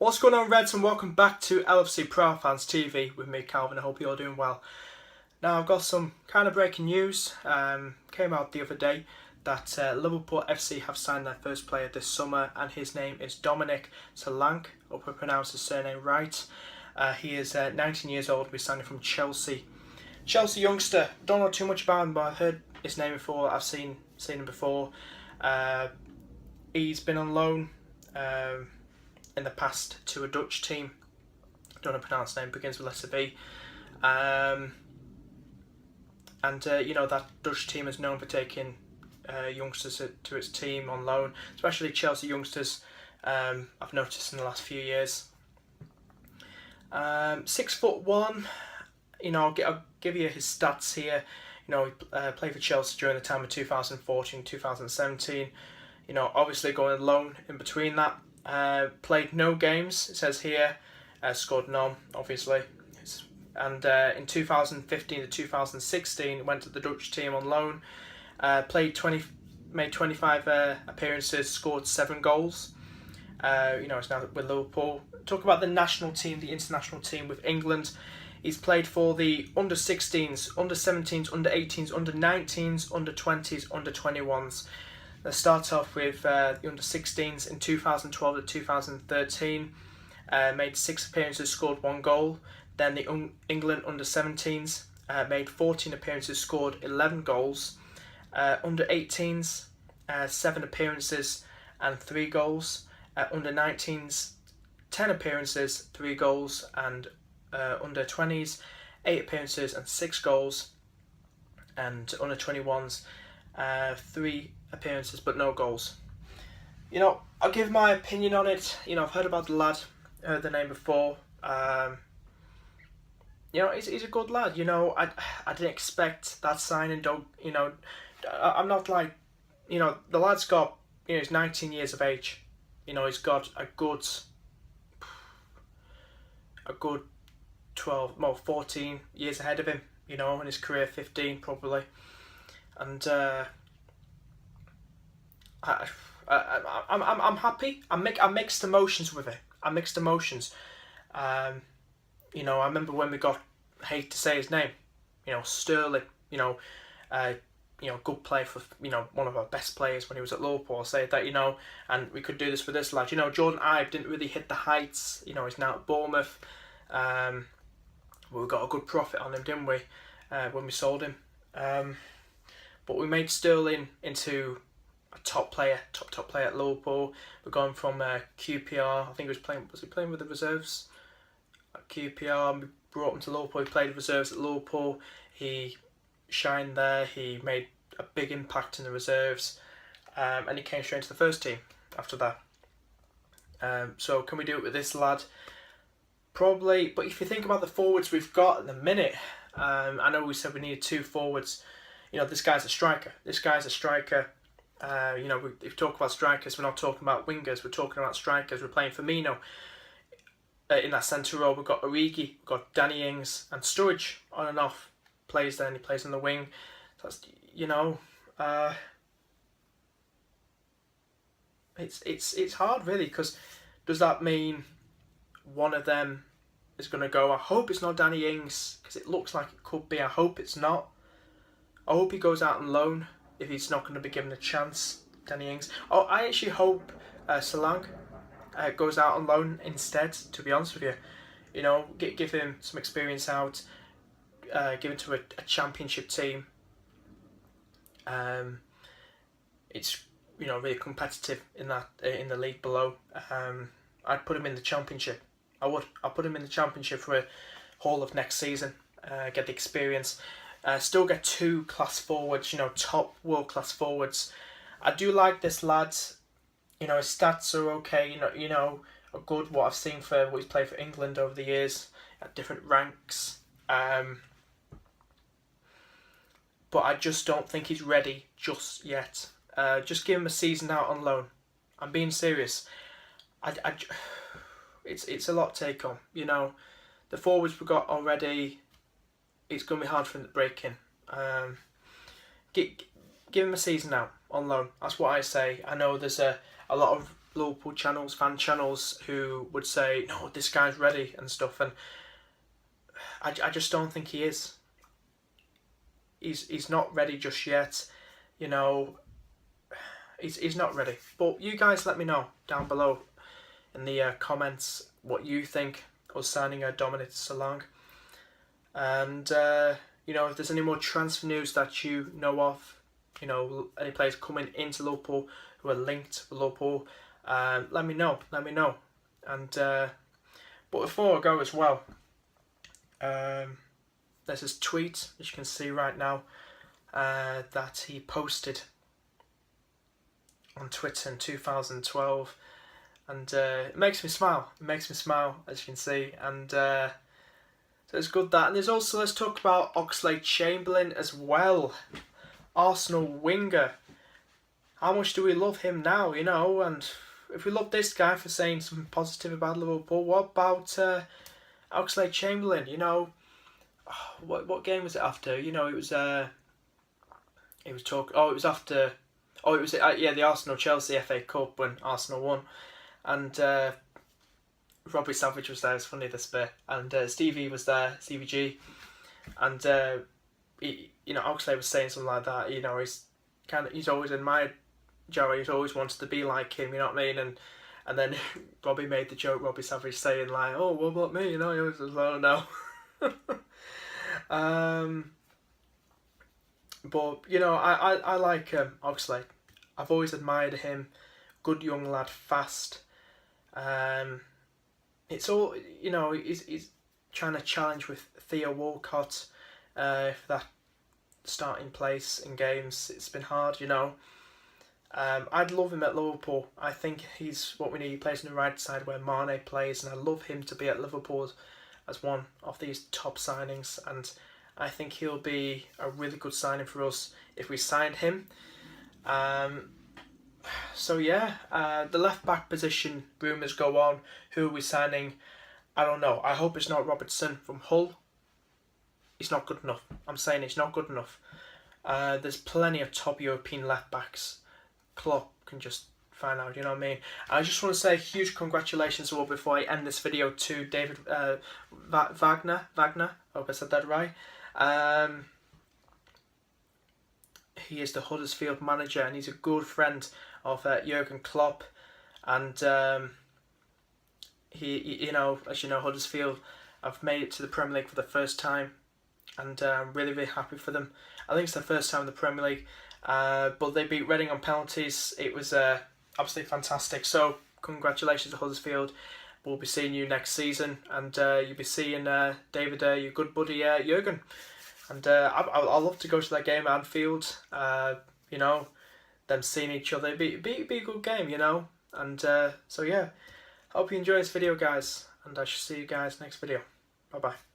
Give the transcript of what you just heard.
What's going on, Reds, and welcome back to LFC Pro Fans TV with me, Calvin. I hope you're all doing well. Now, I've got some kind of breaking news. Came out the other day that Liverpool FC have signed their first player this summer, and his name is Dominic Solanke. I hope I pronounced his surname right. He is 19 years old. We signed him from Chelsea. Chelsea youngster. Don't know too much about him, but I've heard his name before. I've seen him before. He's been on loan in the past to a Dutch team. Don't know how to pronounce the name, begins with letter B. That Dutch team is known for taking youngsters to its team on loan, especially Chelsea youngsters. I've noticed in the last few years. 6'1". I'll give you his stats here. He played for Chelsea during the time of 2014, 2017. Obviously going on loan in between that. Played no games, it says here. Scored none, obviously. And in 2015 to 2016, went to the Dutch team on loan. Made 25 appearances, scored 7 goals. It's now with Liverpool. Talk about the national team, the international team with England. He's played for the under 16s, under 17s, under 18s, under 19s, under 20s, under 21s. Let's start off with the under 16s in 2012 to 2013. Made 6 appearances, scored 1 goal. Then the England under 17s made 14 appearances, scored 11 goals. Under 18s, 7 appearances and 3 goals. Under 19s, 10 appearances, 3 goals. And under 20s, 8 appearances and 6 goals. And under 21s, 3 appearances but no goals. I'll give my opinion on it. I've heard about the lad, heard the name before. He's a good lad. I didn't expect that signing. I'm not like, the lad's got, he's 19 years of age. He's got a good 14 years ahead of him. In his career, 15 probably, and I'm happy. I'm mixed emotions with it. I remember when we got, I hate to say his name, Sterling. Good play for one of our best players when he was at Liverpool. I'll say that. And we could do this for this lad. Jordan Ibe didn't really hit the heights. He's now at Bournemouth. We got a good profit on him, didn't we? When we sold him. But we made Sterling into a top player at Liverpool. We're going from QPR. I think was he playing with the reserves at QPR? We brought him to Liverpool. He played reserves at Liverpool. He shined there. He made a big impact in the reserves, and he came straight to the first team after that. So can we do it with this lad? Probably. But if you think about the forwards we've got at the minute, I know we said we needed 2 forwards. This guy's a striker. If we talk about strikers, we're not talking about wingers. We're talking about strikers. We're playing Firmino in that centre role. We've got Origi, we've got Danny Ings, and Sturridge on and off. Plays there and he plays on the wing. So that's, it's hard really, because does that mean one of them is going to go? I hope it's not Danny Ings, because it looks like it could be. I hope it's not. I hope he goes out on loan if he's not going to be given a chance, Danny Ings. Oh, I actually hope Solanke goes out on loan instead, to be honest with you. Give him some experience out. Give it to a championship team. It's really competitive in the league below. I'd put him in the championship. I'll put him in the championship for a whole of next season. Get the experience. Still get 2 class forwards. Top world class forwards. I do like this lad. His stats are okay. Are good. What I've seen for what he's played for England over the years at different ranks. But I just don't think he's ready just yet. Just give him a season out on loan. I'm being serious. It's a lot to take on. The forwards we've got already, it's going to be hard for him to break in. Give him a season out on loan. That's what I say. I know there's a lot of Liverpool channels, fan channels, who would say, no, this guy's ready and stuff, and I just don't think he is. He's not ready just yet, you know. He's not ready. But you guys let me know down below in the comments what you think of signing Dominic Solanke. And, you know, if there's any more transfer news that you know of, you know, any players coming into Liverpool who are linked with Liverpool, let me know. And, but before I go as well, there's this tweet, as you can see right now, that he posted on Twitter in 2012, and it makes me smile. As you can see, and so it's good that. And there's also, let's talk about Oxlade-Chamberlain as well, Arsenal winger. How much do we love him now? You know, and if we love this guy for saying something positive about Liverpool, what about Oxlade-Chamberlain? You know, what game was it after? You know, it was after. Oh, it was the Arsenal-Chelsea FA Cup when Arsenal won, and Robbie Savage was there. It's funny this bit, and Stevie was there, Stevie G, and you know, Oxlade was saying something like that. You know, he's always admired Joey. He's always wanted to be like him. You know what I mean? And then Robbie made the joke, Robbie Savage, saying like, "Oh, what about me?" You know, he was like, "No." But, you know, I like Oxlade. I've always admired him. Good young lad, fast. It's all, you know, he's trying to challenge with Theo Walcott for that starting place in games. It's been hard, you know. I'd love him at Liverpool. I think he's what we need. He plays on the right side where Mane plays, and I love him to be at Liverpool as one of these top signings, and I think he'll be a really good signing for us if we signed him. So yeah, the left back position rumours go on. Who are we signing? I don't know. I hope it's not Robertson from Hull. He's not good enough. I'm saying it's not good enough. There's plenty of top European left backs. Klopp can just find out, you know what I mean? I just want to say huge congratulations all before I end this video to David Wagner. I hope I said that right. He is the Huddersfield manager, and he's a good friend of Jurgen Klopp, and he, you know, as you know, Huddersfield have made it to the Premier League for the first time, and I'm really happy for them. I think it's their first time in the Premier League, but they beat Reading on penalties. It was absolutely fantastic. So congratulations to Huddersfield. We'll be seeing you next season, and you'll be seeing David, your good buddy Jurgen. And I'd love to go to that game at Anfield. You know, them seeing each other. Be a good game, you know. And so yeah, hope you enjoy this video, guys, and I shall see you guys next video. Bye bye.